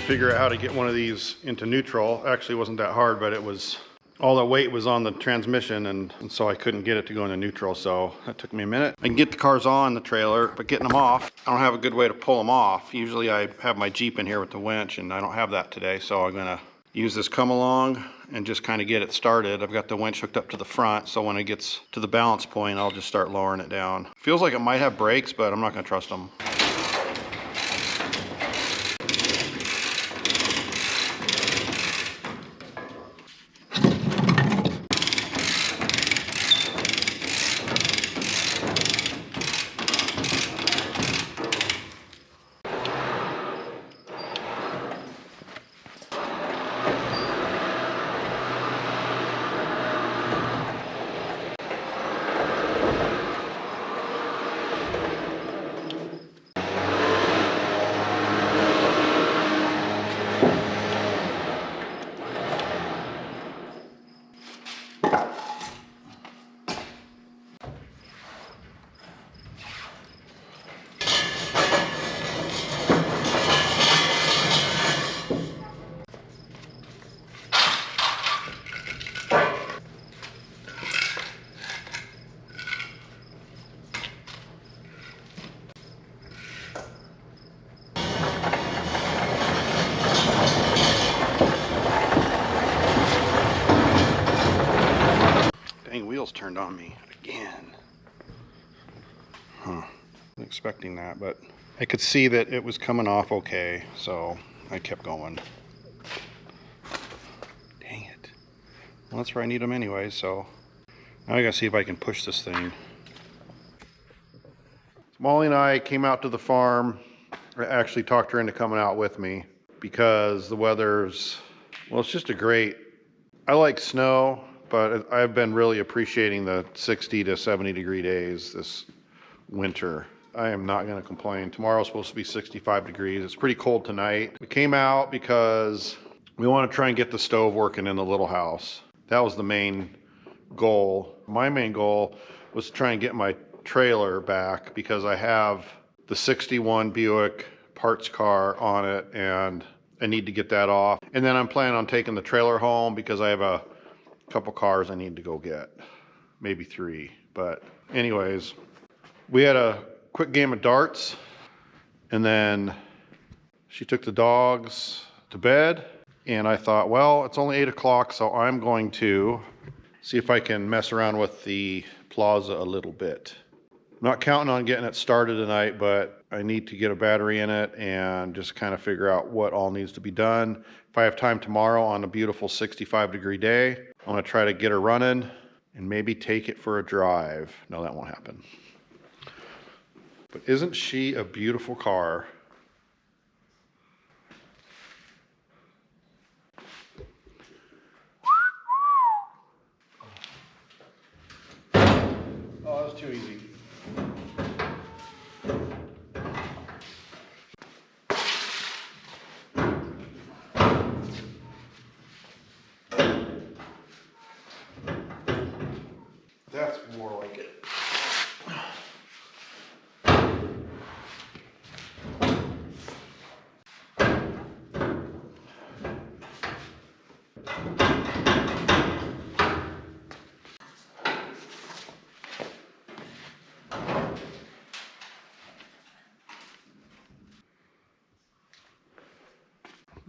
to figure out how to get one of these into neutral. Actually, it wasn't that hard, but it was, all the weight was on the transmission, and so I couldn't get it to go into neutral, so that took me a minute. I can get the cars on the trailer, but getting them off, I don't have a good way to pull them off. Usually I have my Jeep in here with the winch, and I don't have that today, so I'm gonna use this come along and just kind of get it started. I've got the winch hooked up to the front, so when it gets to the balance point, I'll just start lowering it down. Feels like it might have brakes, but I'm not gonna trust them. Wheels turned on me again. Wasn't expecting that, but I could see that it was coming off okay, so I kept going. Dang it. Well, that's where I need them anyway, so now I gotta see if I can push this thing. Molly and I came out to the farm. I actually talked her into coming out with me because the weather's, well, it's just a great, I like snow, but I've been really appreciating the 60 to 70 degree days this winter. I am not gonna complain. Tomorrow's supposed to be 65 degrees. It's pretty cold tonight. We came out because we want to try and get the stove working in the little house. That was the main goal. My main goal was to try and get my trailer back because I have the 61 Buick parts car on it and I need to get that off. And then I'm planning on taking the trailer home because I have a couple cars I need to go get, maybe 3. But anyways, we had a quick game of darts, and then she took the dogs to bed, and I thought, well, it's only 8 o'clock, so I'm going to see if I can mess around with the Plaza a little bit. I'm not counting on getting it started tonight, but I need to get a battery in it and just kind of figure out what all needs to be done. If I have time tomorrow on a beautiful 65 degree day, I'm gonna try to get her running and maybe take it for a drive. No, that won't happen. But isn't she a beautiful car? Oh, that was too easy. That's more like it.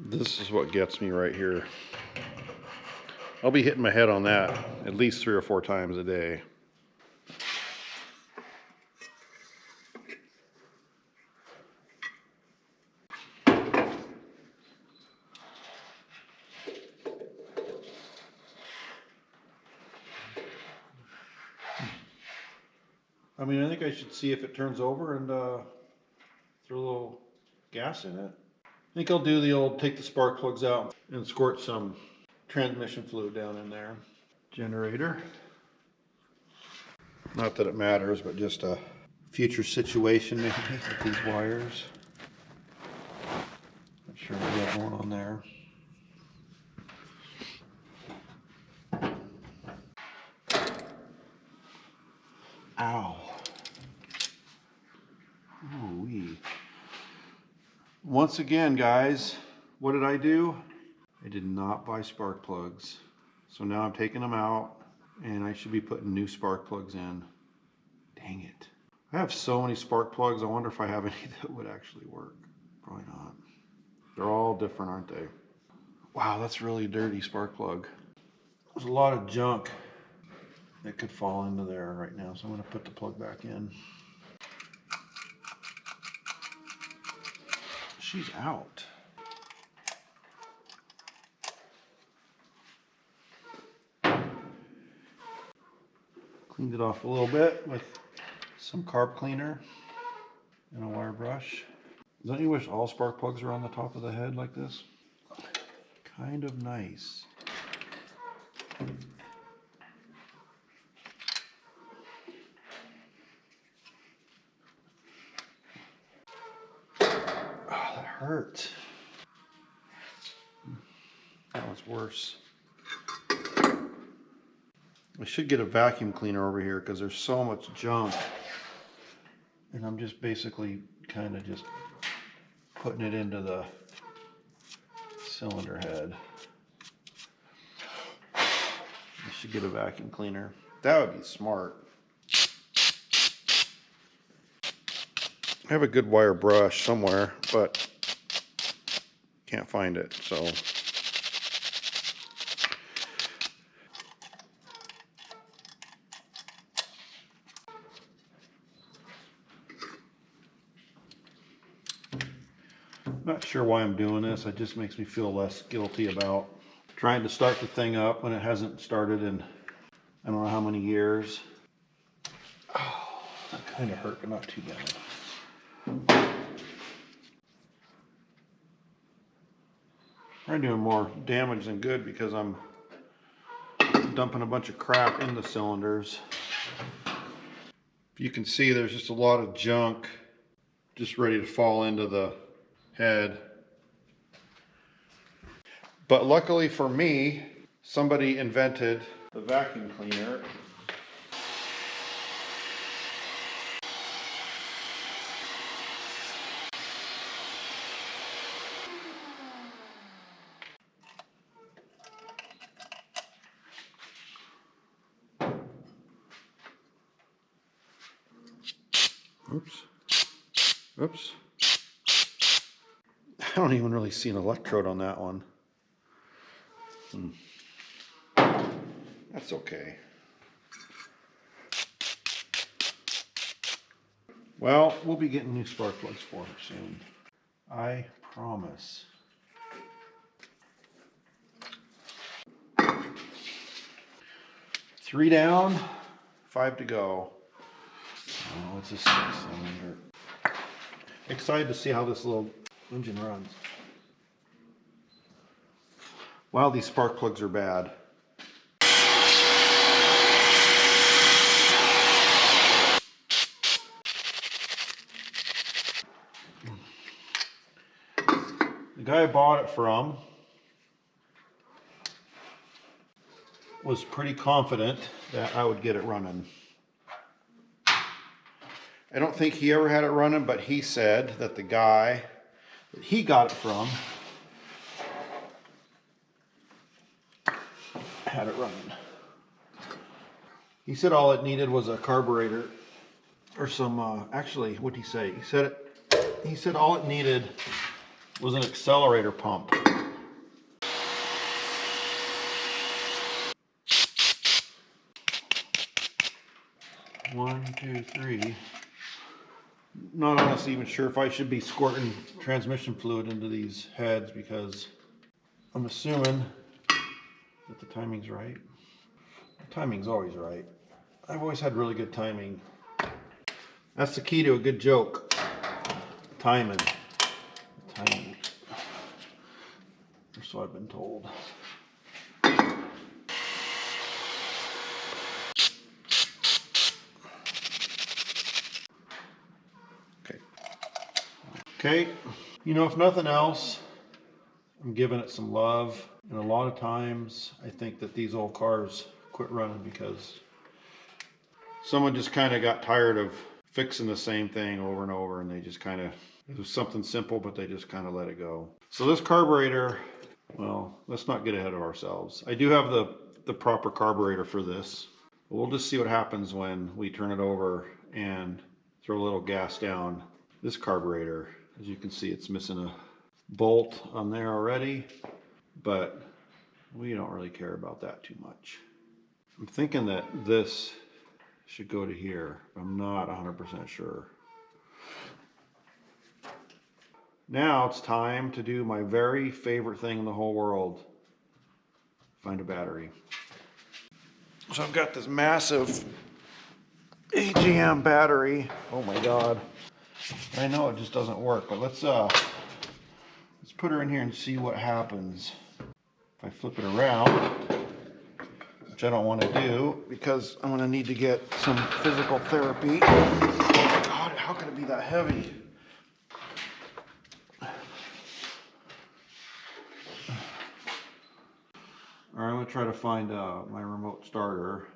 This is what gets me right here. I'll be hitting my head on that at least 3 or 4 times a day. I mean, I think I should see if it turns over and throw a little gas in it. I think I'll do the old take the spark plugs out and squirt some transmission fluid down in there. Generator. Not that it matters, but just a future situation maybe with these wires. Not sure what we got going on there. Ow. Ooh-wee. Once again, guys, what did I do? I did not buy spark plugs. So now I'm taking them out and I should be putting new spark plugs in. Dang it. I have so many spark plugs. I wonder if I have any that would actually work. Probably not. They're all different, aren't they? Wow, that's really dirty spark plug. There's a lot of junk that could fall into there right now. So I'm going to put the plug back in. She's out. Cleaned it off a little bit with some carb cleaner and a wire brush. Don't you wish all spark plugs were on the top of the head like this? Kind of nice. Oh, that hurt. That was worse. I should get a vacuum cleaner over here because there's so much junk. And I'm just basically kind of just putting it into the cylinder head. I should get a vacuum cleaner. That would be smart. I have a good wire brush somewhere, but can't find it, so. Not sure why I'm doing this. It just makes me feel less guilty about trying to start the thing up when it hasn't started in I don't know how many years. Oh, that kind of hurt, but not too bad. I'm doing more damage than good because I'm dumping a bunch of crap in the cylinders. If you can see, there's just a lot of junk just ready to fall into the head. But luckily for me, somebody invented the vacuum cleaner. Oops. Oops. I don't even really see an electrode on that one. That's okay. Well, we'll be getting new spark plugs for her soon. I promise. Three down, 5 to go. Oh, it's a 6-cylinder. Excited to see how this little engine runs. Wow, these spark plugs are bad. The guy I bought it from was pretty confident that I would get it running. I don't think he ever had it running, but he said that the guy that he got it from had it running. He said all it needed was a carburetor or some, actually, what did he say? He said all it needed was an accelerator pump. One, two, three. Not honestly even sure if I should be squirting transmission fluid into these heads because I'm assuming that the timing's right. The timing's always right. I've always had really good timing. That's the key to a good joke. Timing. Timing. Or so I've been told. Okay, you know, if nothing else, I'm giving it some love. And a lot of times, I think that these old cars quit running because someone just kind of got tired of fixing the same thing over and over, and they It was something simple, but they just kind of let it go. So this carburetor, well, let's not get ahead of ourselves. I do have the proper carburetor for this. But we'll just see what happens when we turn it over and throw a little gas down. This carburetor, as you can see, it's missing a bolt on there already, but we don't really care about that too much. I'm thinking that this should go to here. I'm not 100% sure. Now it's time to do my very favorite thing in the whole world. Find a battery. So I've got this massive AGM battery. Oh my God. I know it just doesn't work, but let's put her in here and see what happens. If I flip it around, which I don't want to do because I'm going to need to get some physical therapy. God, how can it be that heavy? All right, I'm going to try to find my remote starter.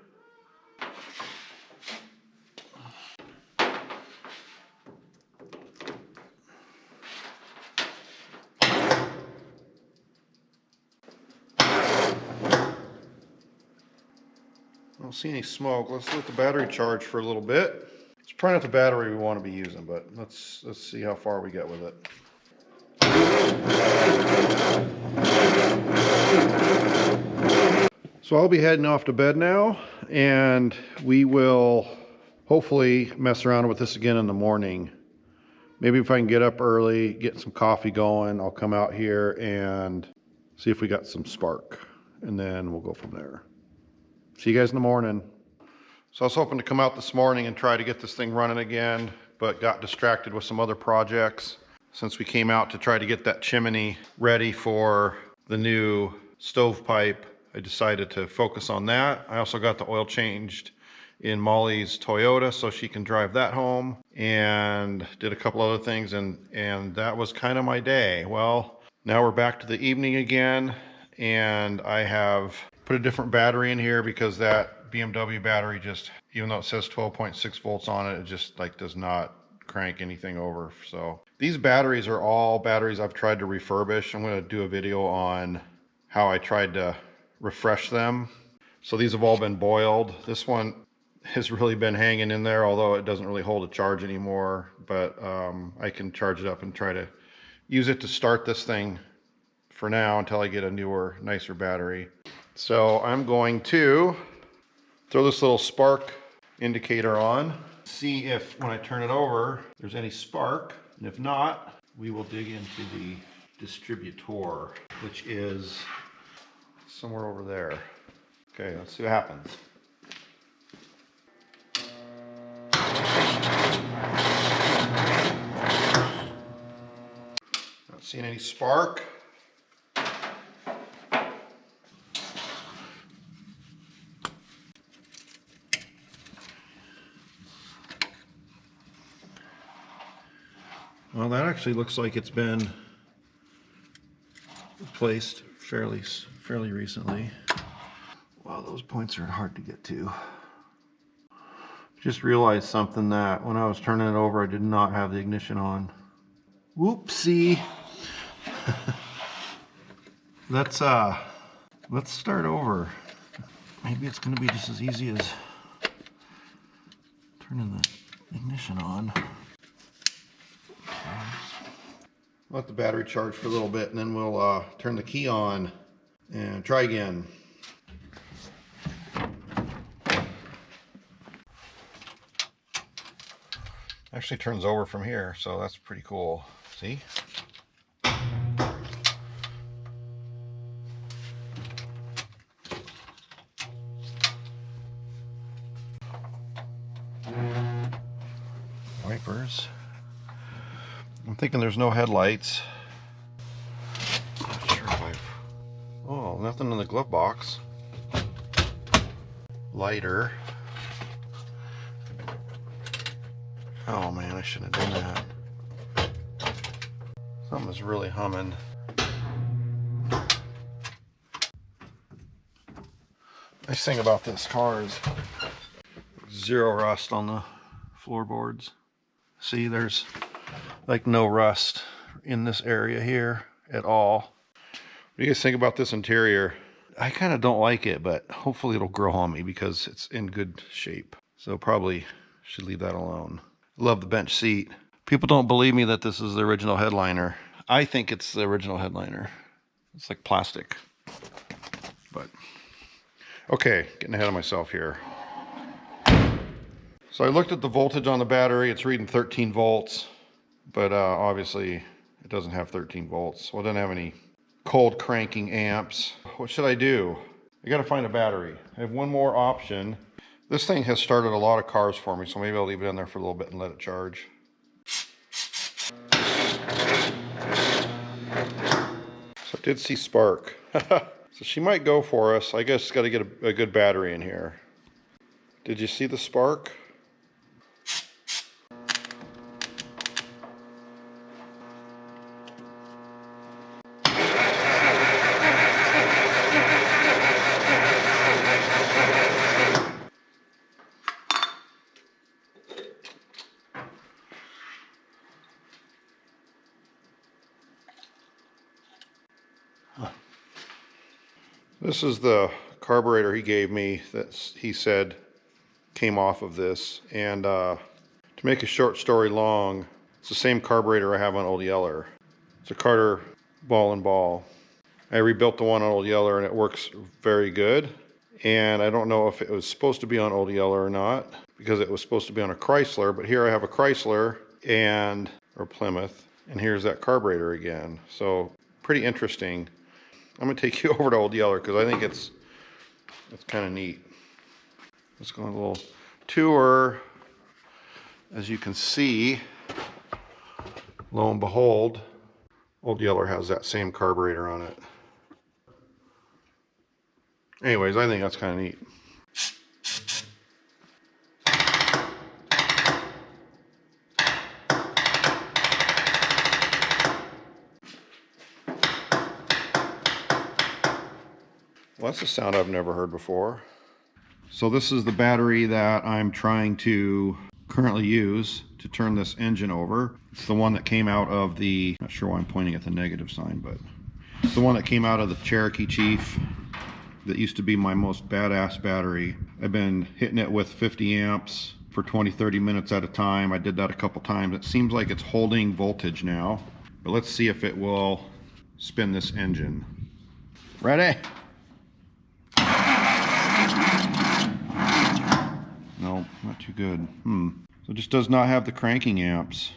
I don't see any smoke. Let's let the battery charge for a little bit. It's probably not the battery we want to be using, but let's see how far we get with it. So I'll be heading off to bed now, and we will hopefully mess around with this again in the morning. Maybe if I can get up early, get some coffee going, I'll come out here and see if we got some spark, and then we'll go from there. See you guys in the morning. So I was hoping to come out this morning and try to get this thing running again, but got distracted with some other projects. Since we came out to try to get that chimney ready for the new stovepipe, I decided to focus on that. I also got the oil changed in Molly's Toyota so she can drive that home, and did a couple other things, and that was kind of my day. Well, now we're back to the evening again, and I have put a different battery in here because that BMW battery just, even though it says 12.6 volts on it, it just like does not crank anything over. So these batteries are all batteries I've tried to refurbish. I'm going to do a video on how I tried to refresh them. So these have all been boiled. This one has really been hanging in there, although it doesn't really hold a charge anymore, but I can charge it up and try to use it to start this thing for now until I get a newer, nicer battery. So I'm going to throw this little spark indicator on, see if when I turn it over there's any spark, and if not, we will dig into the distributor, which is somewhere over there. Okay, let's see what happens. Not seeing any spark. Well, that actually looks like it's been replaced fairly recently. Wow, those points are hard to get to. Just realized something, that when I was turning it over, I did not have the ignition on. Whoopsie. Let's start over. Maybe it's gonna be just as easy as turning the ignition on. Let the battery charge for a little bit, and then we'll turn the key on and try again. Actually turns over from here, so that's pretty cool. See? Wipers. I'm thinking there's no headlights. Not sure if I've... Oh, nothing in the glove box. Lighter. Oh man, I shouldn't have done that. Something's really humming. Nice thing about this car is zero rust on the floorboards. See, there's Like no rust in this area here at all. What do you guys think about this interior? I kind of don't like it, but hopefully it'll grow on me because it's in good shape. So probably should leave that alone. Love the bench seat. People don't believe me that this is the original headliner. I think it's the original headliner. It's like plastic. But okay, getting ahead of myself here. So I looked at the voltage on the battery. It's reading 13 volts, but obviously it doesn't have 13 volts. Well, it doesn't have any cold cranking amps. What should I do? I gotta find a battery. I have one more option. This thing has started a lot of cars for me, so maybe I'll leave it in there for a little bit and let it charge. So I did see spark. So she might go for us. I guess gotta get a good battery in here. Did you see the spark? This is the carburetor he gave me that he said came off of this. And to make a short story long, it's the same carburetor I have on Old Yeller. It's a Carter ball and ball. I rebuilt the one on Old Yeller and it works very good. And I don't know if it was supposed to be on Old Yeller or not, because it was supposed to be on a Chrysler, but here I have a Chrysler or Plymouth, and here's that carburetor again. So pretty interesting. I'm gonna take you over to Old Yeller because I think it's kind of neat. Let's go on a little tour. As you can see, lo and behold, Old Yeller has that same carburetor on it. Anyways, I think that's kind of neat. Well, that's a sound I've never heard before. So this is the battery that I'm trying to currently use to turn this engine over. It's the one that came out of the, not sure why I'm pointing at the negative sign, but it's the one that came out of the Cherokee Chief that used to be my most badass battery. I've been hitting it with 50 amps for 20-30 minutes at a time. I did that a couple times. It seems like it's holding voltage now, but let's see if it will spin this engine. Ready? No, not too good. So it just does not have the cranking amps.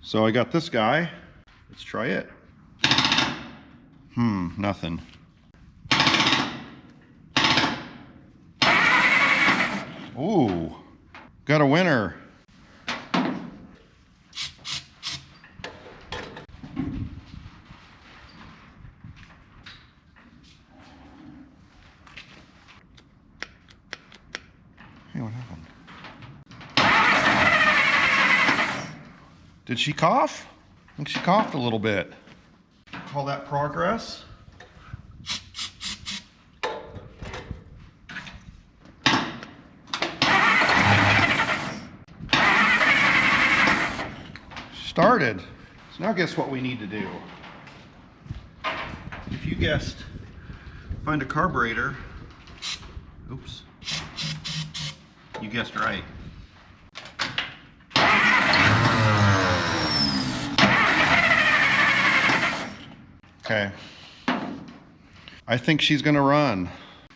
So I got this guy. Let's try it. Nothing. Ooh, got a winner. Hey, what happened? Did she cough? I think she coughed a little bit. Call that progress. Started. So now guess what we need to do. If you guessed, find a carburetor. Oops. You guessed right. Okay. I think she's gonna run.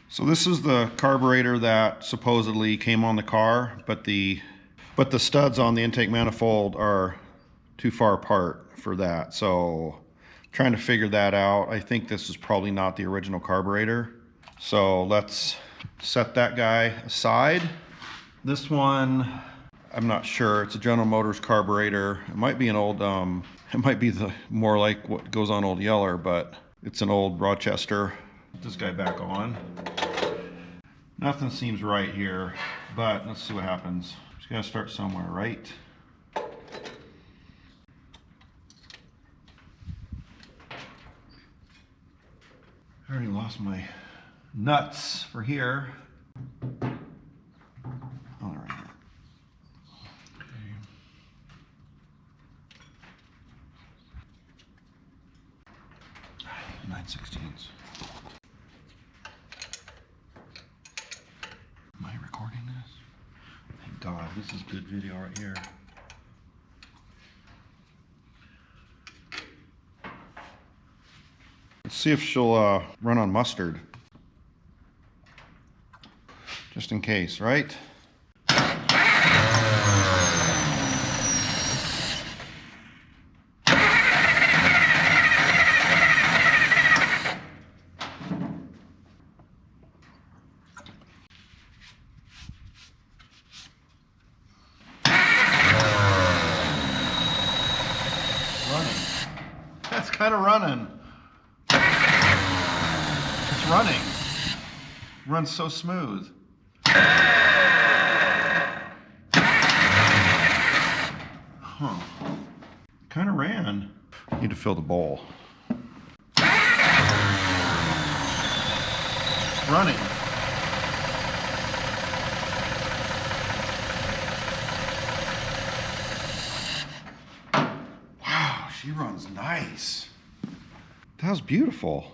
So this is the carburetor that supposedly came on the car, but the studs on the intake manifold are too far apart for that. So trying to figure that out. I think this is probably not the original carburetor. So let's set that guy aside. This one, I'm not sure. It's a General Motors carburetor. It might be an old, it might be more like what goes on Old Yeller, but it's an old Rochester. Put this guy back on. Nothing seems right here, but let's see what happens. Just gotta start somewhere, right? I already lost my nuts for here. All right. Okay. 9/16. Am I recording this? Thank God, this is good video right here. Let's see if she'll run on mustard. Just in case, right? That's kind of running. It's running. Runs so smooth. Huh. Kind of ran. Need to fill the bowl. Running. Wow, she runs nice. That was beautiful.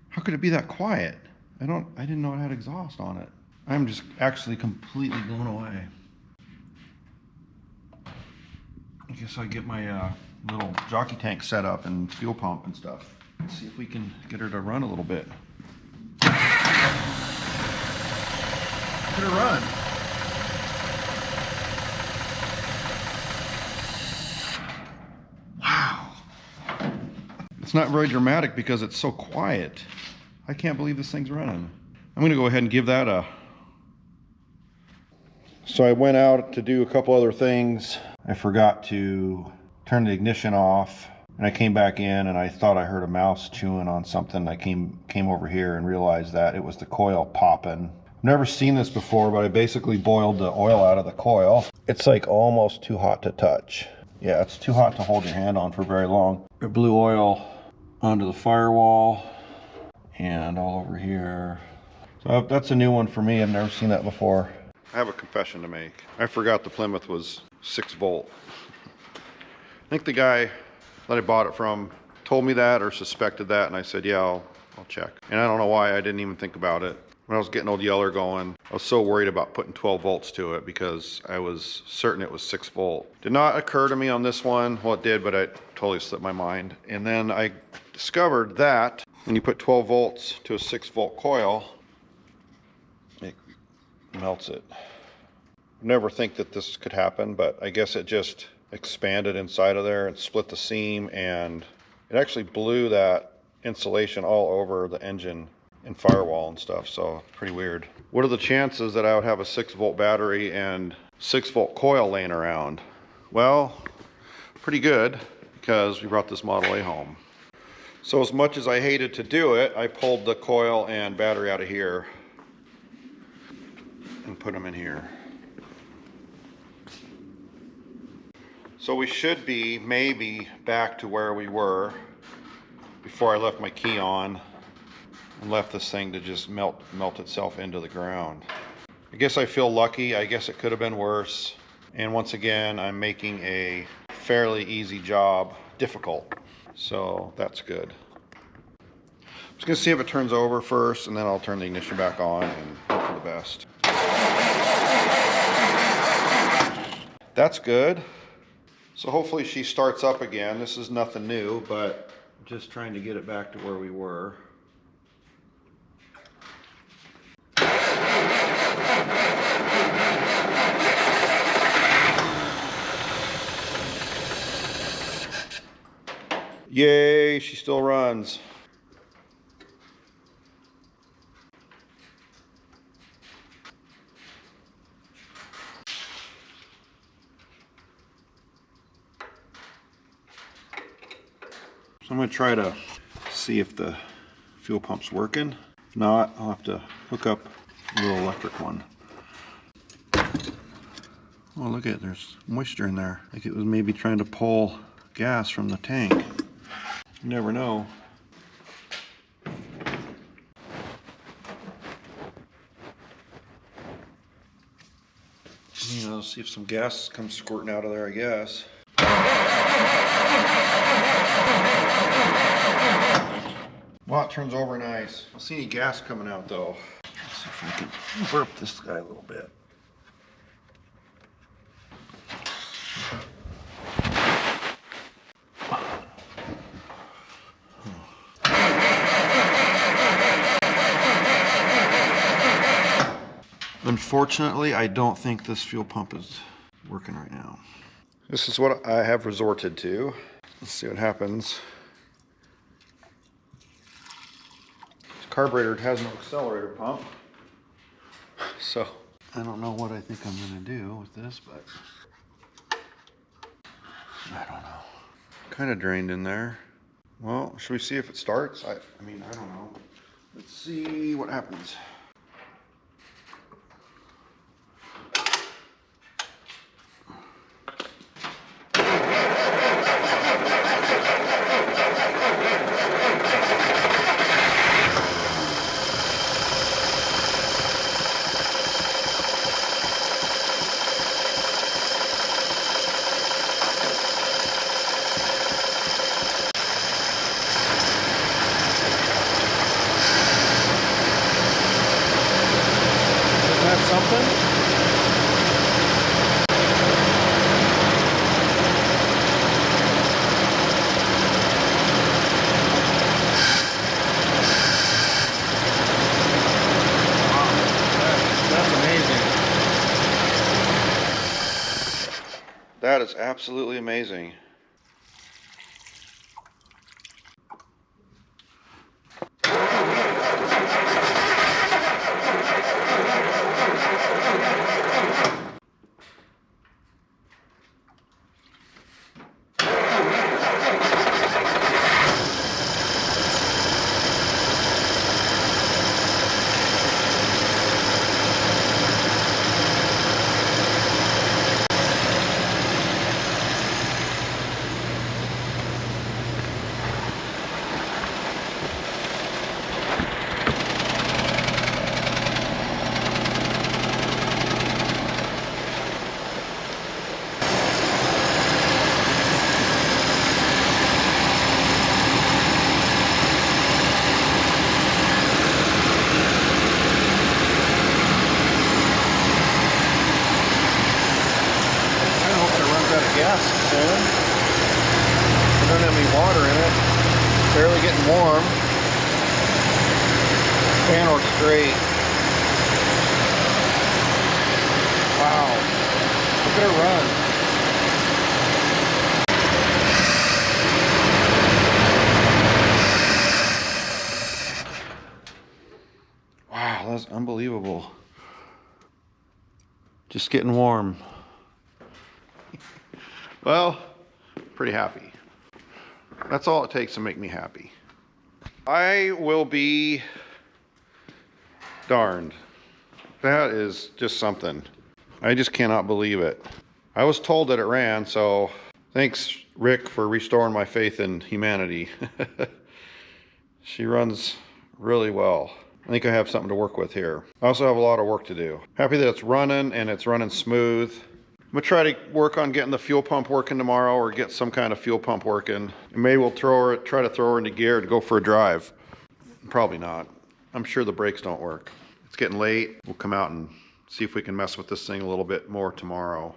How could it be that quiet? I didn't know it had exhaust on it. I'm just actually completely blown away. I guess I get my little jockey tank set up and fuel pump and stuff. Let's see if we can get her to run a little bit. Look at her run. Wow. It's not very dramatic because it's so quiet. I can't believe this thing's running. I'm gonna go ahead and give that a... So I went out to do a couple other things. I forgot to turn the ignition off, and I came back in and I thought I heard a mouse chewing on something. I came over here and realized that it was the coil popping. I've never seen this before, but I basically boiled the oil out of the coil. It's like almost too hot to touch. Yeah, it's too hot to hold your hand on for very long. I blew oil onto the firewall and all over here. So that's a new one for me. I've never seen that before. I have a confession to make. I forgot the Plymouth was 6 volt. I think the guy that I bought it from told me that or suspected that, and I said, yeah, I'll check. And I don't know why I didn't even think about it. When I was getting Old Yeller going, I was so worried about putting 12 volts to it because I was certain it was 6 volt. Did not occur to me on this one. Well, it did, but it totally slipped my mind. And then I discovered that when you put 12 volts to a 6 volt coil, it melts it. Never think that this could happen, but I guess it just expanded inside of there and split the seam, and it actually blew that insulation all over the engine and firewall and stuff, so pretty weird. What are the chances that I would have a 6 volt battery and 6 volt coil laying around? Well, pretty good, because we brought this Model A home. So as much as I hated to do it, I pulled the coil and battery out of here and put them in here. So we should be maybe back to where we were before I left my key on and left this thing to just melt itself into the ground. I guess I feel lucky. I guess it could have been worse. And once again, I'm making a fairly easy job difficult. So that's good. I'm just gonna see if it turns over first, and then I'll turn the ignition back on and hope for the best. That's good. So hopefully she starts up again. This is nothing new, but just trying to get it back to where we were. Yay, she still runs. So I'm going to try to see if the fuel pump's working. If not, I'll have to hook up a little electric one. Oh, look at it, there's moisture in there. Like it was maybe trying to pull gas from the tank. You never know. You know, see if some gas comes squirting out of there, I guess. Well, it turns over nice. I don't see any gas coming out though. Let's see if I can burp this guy a little bit. Unfortunately, I don't think this fuel pump is working right now. This is what I have resorted to. Let's see what happens. This carburetor has no accelerator pump. So I don't know what I think I'm gonna do with this, but I don't know. Kind of drained in there. Well, should we see if it starts? I mean, I don't know. Let's see what happens. That is absolutely amazing. Gas soon. I don't have any water in it. It's barely getting warm. Fan works great. Wow. Look at it run. Wow, that's unbelievable. Just getting warm. Well, pretty happy. That's all it takes to make me happy. I will be darned. That is just something. I just cannot believe it. I was told that it ran, so thanks, Rick, for restoring my faith in humanity. She runs really well. I think I have something to work with here. I also have a lot of work to do. Happy that it's running and it's running smooth. I'm gonna try to work on getting the fuel pump working tomorrow, or get some kind of fuel pump working. And maybe we'll try to throw her into gear to go for a drive. Probably not. I'm sure the brakes don't work. It's getting late. We'll come out and see if we can mess with this thing a little bit more tomorrow.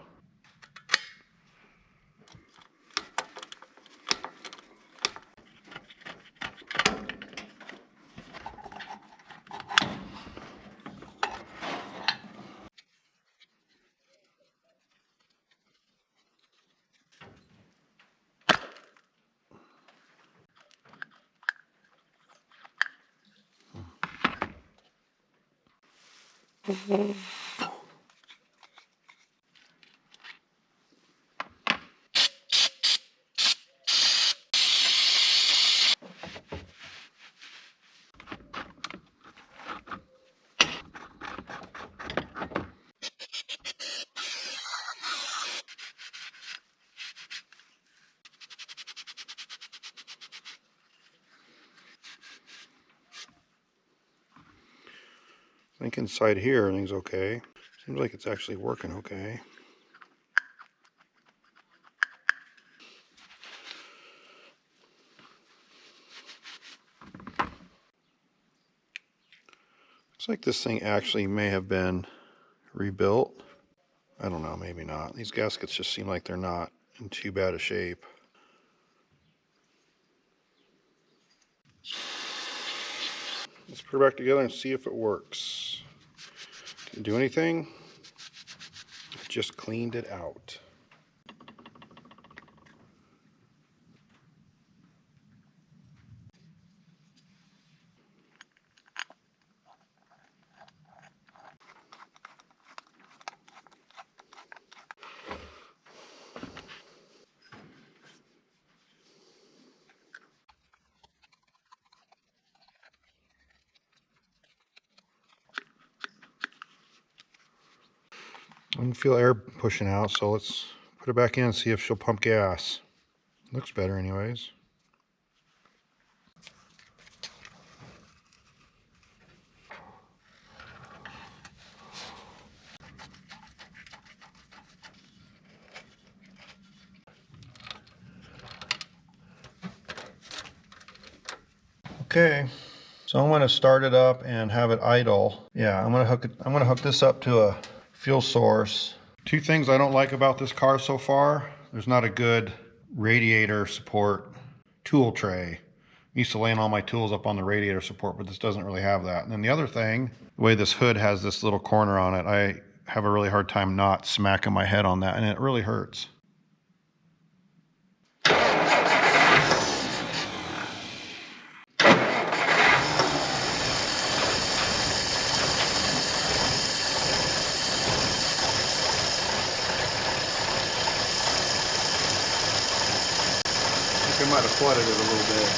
I think inside here everything's okay. Seems like it's actually working okay. Looks like this thing actually may have been rebuilt. I don't know, maybe not. These gaskets just seem like they're not in too bad a shape. Let's put it back together and see if it works. Didn't do anything. Just cleaned it out. I can feel air pushing out, so let's put it back in and see if she'll pump gas. Looks better anyways. Okay, so I'm going to start it up and have it idle. Yeah, I'm going to hook this up to a fuel source. Two things I don't like about this car so far. There's not a good radiator support tool tray. I'm used to laying all my tools up on the radiator support, but this doesn't really have that. And then the other thing, the way this hood has this little corner on it, I have a really hard time not smacking my head on that, and it really hurts. I might have flooded it a little bit.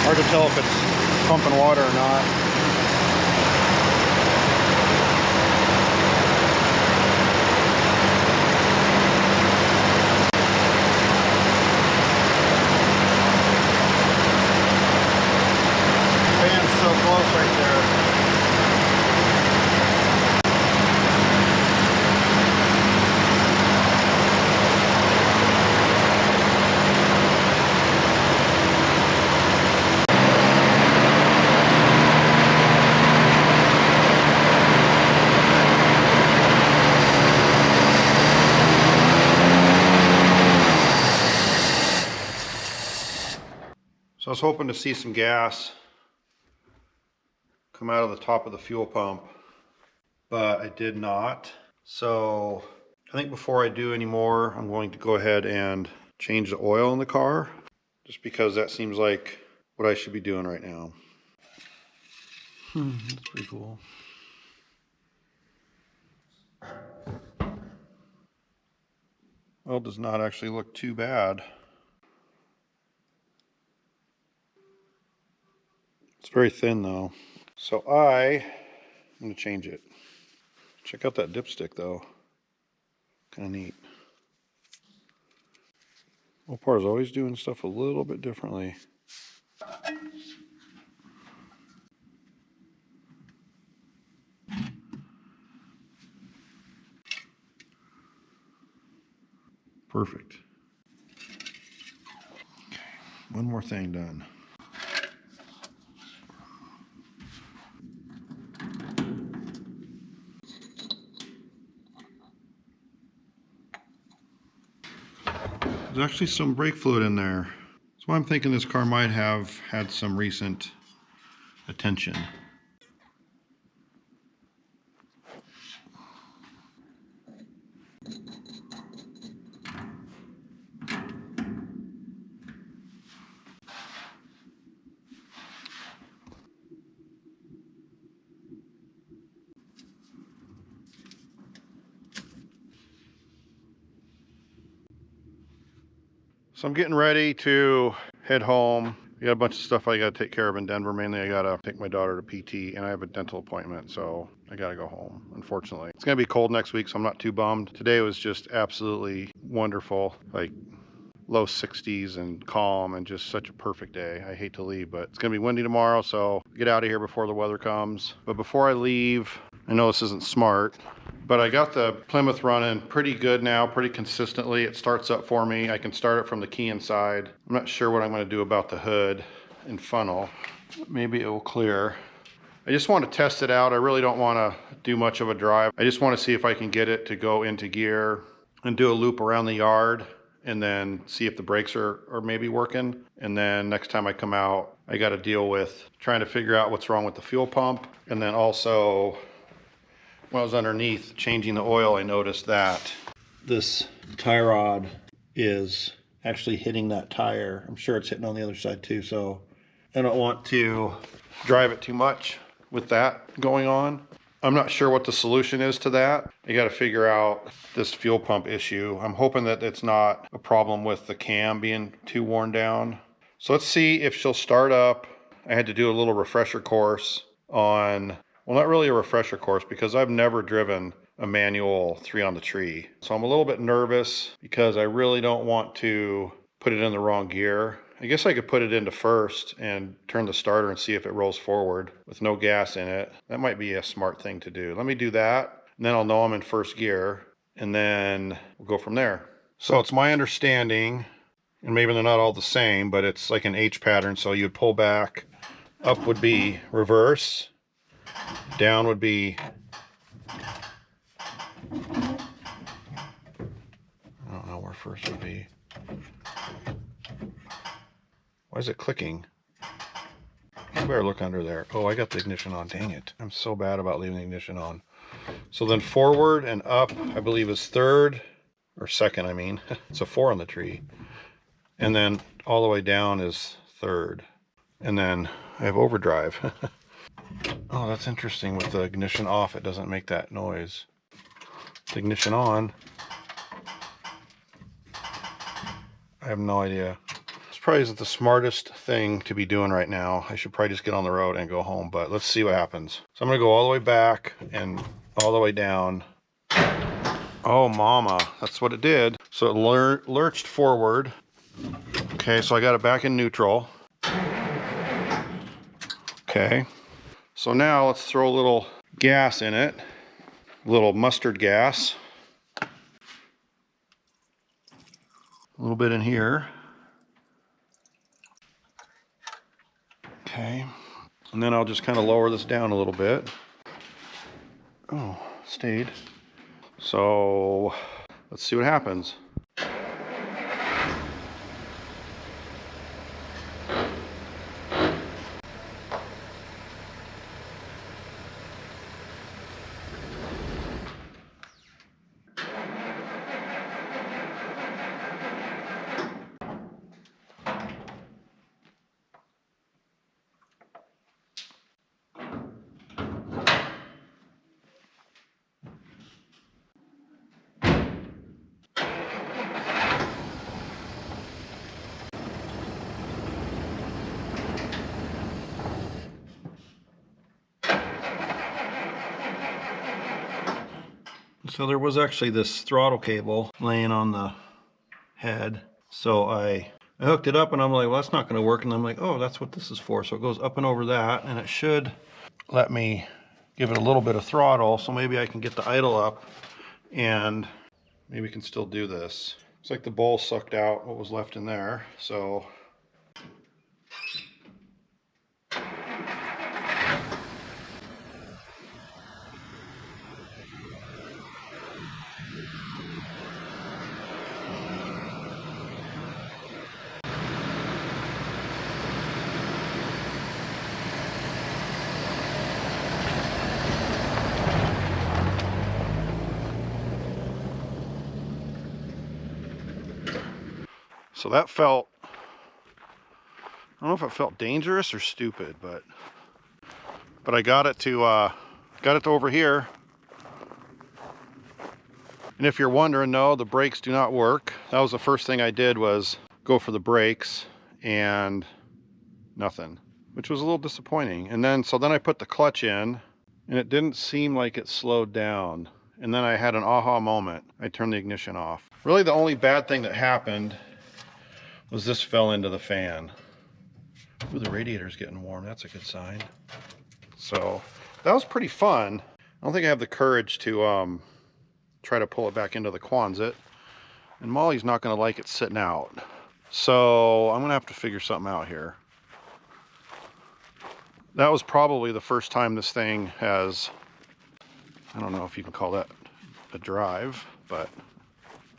Hard to tell if it's pumping water or not. Right there. So I was hoping to see some gas come out of the top of the fuel pump, but I did not. So I think before I do any more, I'm going to go ahead and change the oil in the car, just because that seems like what I should be doing right now. That's pretty cool. Oil does not actually look too bad. It's very thin though. So I'm going to change it. Check out that dipstick though. Kind of neat. Mopar is always doing stuff a little bit differently. Perfect. Okay, one more thing done. There's actually some brake fluid in there. So I'm thinking this car might have had some recent attention. So I'm getting ready to head home. I got a bunch of stuff I got to take care of in Denver. Mainly I got to take my daughter to PT, and I have a dental appointment, so I got to go home, unfortunately. It's going to be cold next week, so I'm not too bummed. Today was just absolutely wonderful. Like, low 60s and calm and just such a perfect day. I hate to leave, but it's gonna be windy tomorrow, so get out of here before the weather comes. But before I leave, I know this isn't smart, but I got the Plymouth running pretty good now, pretty consistently. It starts up for me. I can start it from the key inside. I'm not sure what I'm gonna do about the hood and funnel. Maybe it will clear. I just want to test it out. I really don't want to do much of a drive. I just want to see if I can get it to go into gear and do a loop around the yard and then see if the brakes are maybe working. And then next time I come out, I got to deal with trying to figure out what's wrong with the fuel pump. And then also, when I was underneath changing the oil, I noticed that this tie rod is actually hitting that tire. I'm sure it's hitting on the other side too, so I don't want to drive it too much with that going on. I'm not sure what the solution is to that. I got to figure out this fuel pump issue. I'm hoping that it's not a problem with the cam being too worn down. So let's see if she'll start up. I had to do a little refresher course on, well, not really a refresher course because I've never driven a manual 3 on the tree. So I'm a little bit nervous because I really don't want to put it in the wrong gear. I guess I could put it into first and turn the starter and see if it rolls forward with no gas in it. That might be a smart thing to do. Let me do that, and then I'll know I'm in first gear, and then we'll go from there. So it's my understanding, and maybe they're not all the same, but it's like an H pattern. So you'd pull back, up would be reverse, down would be, I don't know where first would be. Why is it clicking? I better look under there. Oh, I got the ignition on. Dang it. I'm so bad about leaving the ignition on. So then forward and up, I believe, is third, or second, I mean. It's a 4 on the tree. And then all the way down is third. And then I have overdrive. Oh, that's interesting. With the ignition off, it doesn't make that noise. The ignition on, I have no idea. Probably isn't the smartest thing to be doing right now. I should probably just get on the road and go home, but let's see what happens. So I'm gonna go all the way back and all the way down. Oh mama, that's what it did. So it lurched forward. Okay, so I got it back in neutral. Okay, so now let's throw a little gas in it, a little mustard gas. A little bit in here. Okay, and then I'll just kind of lower this down a little bit. Oh, stayed. So let's see what happens. So there was actually this throttle cable laying on the head. So I hooked it up and I'm like, well, that's not going to work. And I'm like, oh, that's what this is for. So it goes up and over that, and it should let me give it a little bit of throttle. So maybe I can get the idle up and maybe we can still do this. It's like the bowl sucked out what was left in there. So So that felt, I don't know if it felt dangerous or stupid, but I got it to over here. And if you're wondering, no, the brakes do not work. That was the first thing I did, was go for the brakes, and nothing, which was a little disappointing. And then, so then I put the clutch in, and it didn't seem like it slowed down. And then I had an aha moment. I turned the ignition off. Really the only bad thing that happened was this fell into the fan. Ooh, the radiator's getting warm. That's a good sign. So that was pretty fun. I don't think I have the courage to try to pull it back into the Quonset. And Molly's not going to like it sitting out. So I'm going to have to figure something out here. That was probably the first time this thing has, I don't know if you can call that a drive, but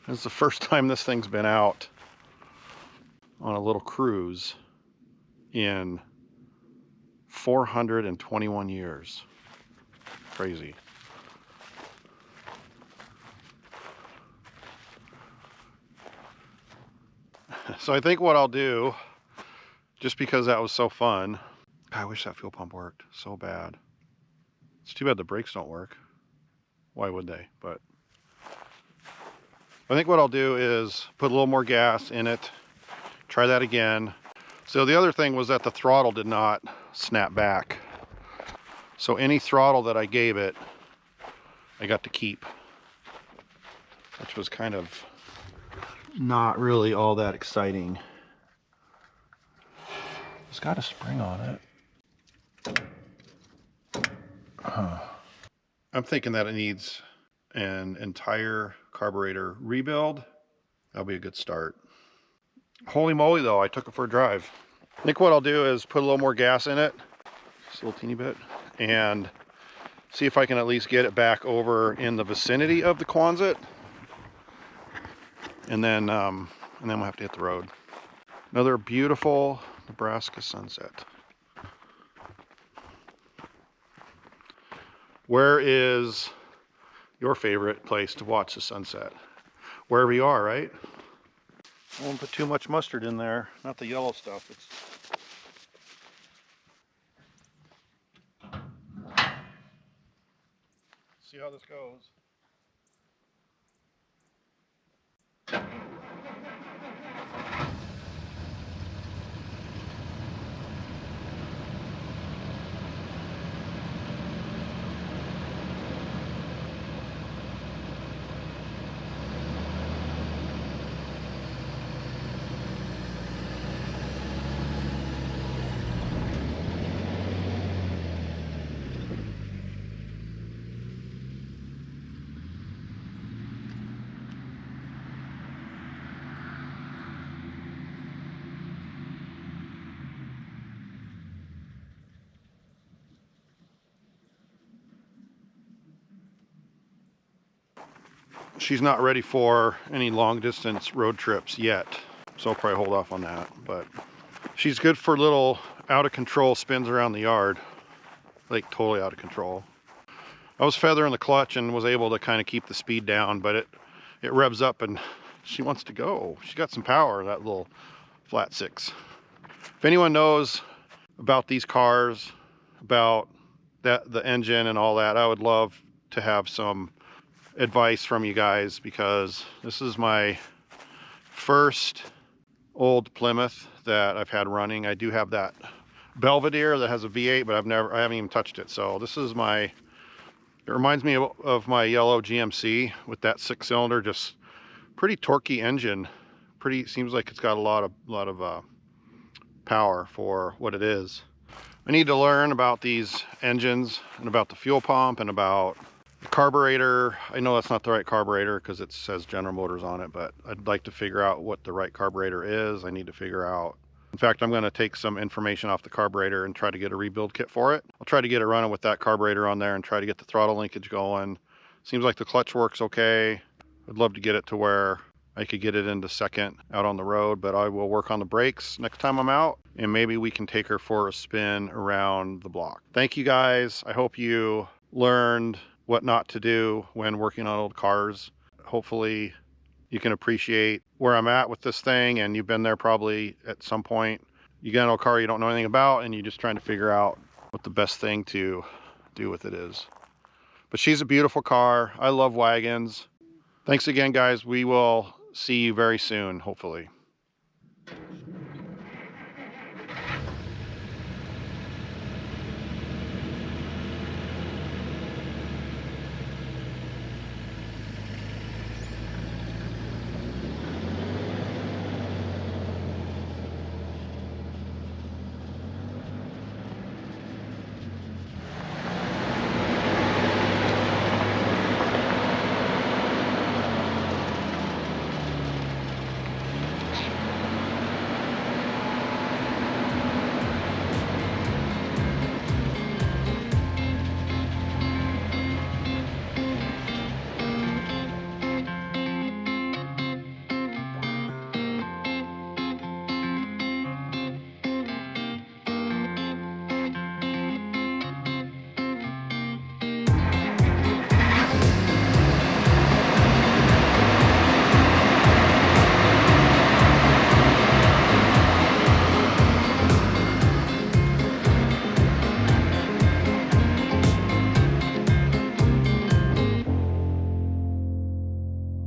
it's the first time this thing's been out on a little cruise in 421 years. Crazy. So I think what I'll do, just because that was so fun, I wish that fuel pump worked so bad. It's too bad the brakes don't work. Why would they? But I think what I'll do is put a little more gas in it, try that again. So the other thing was that the throttle did not snap back. So any throttle that I gave it, I got to keep, which was kind of not really all that exciting. It's got a spring on it. I'm thinking that it needs an entire carburetor rebuild. That'll be a good start. Holy moly though, I took it for a drive. I think what I'll do is put a little more gas in it, just a little teeny bit, and see if I can at least get it back over in the vicinity of the Quonset. And then we'll have to hit the road. Another beautiful Nebraska sunset. Where is your favorite place to watch the sunset? Wherever you are, right? I won't put too much mustard in there. Not the yellow stuff. See how this goes. She's not ready for any long distance road trips yet, so I'll probably hold off on that. But she's good for little out of control spins around the yard, like totally out of control. I was feathering the clutch and was able to kind of keep the speed down, but it revs up and she wants to go. She's got some power, that little flat six. If anyone knows about these cars, about the engine and all that, I would love to have some advice from you guys, because this is my first old Plymouth that I've had running. I do have that Belvedere that has a V8, but I haven't even touched it. So this is it reminds me of my yellow GMC with that 6-cylinder, just pretty torquey engine. Seems like it's got a lot of power for what it is. I need to learn about these engines and about the fuel pump and about the carburetor. I know that's not the right carburetor because it says General Motors on it, but I'd like to figure out what the right carburetor is. I need to figure out. In fact, I'm going to take some information off the carburetor and try to get a rebuild kit for it. I'll try to get it running with that carburetor on there and try to get the throttle linkage going. Seems like the clutch works okay. I'd love to get it to where I could get it into second out on the road, but I will work on the brakes next time I'm out, and maybe we can take her for a spin around the block. Thank you guys. I hope you learned what not to do when working on old cars. Hopefully you can appreciate where I'm at with this thing, and you've been there probably at some point. You got an old car you don't know anything about, and you're just trying to figure out what the best thing to do with it is. But she's a beautiful car. I love wagons. Thanks again, guys. We will see you very soon, hopefully.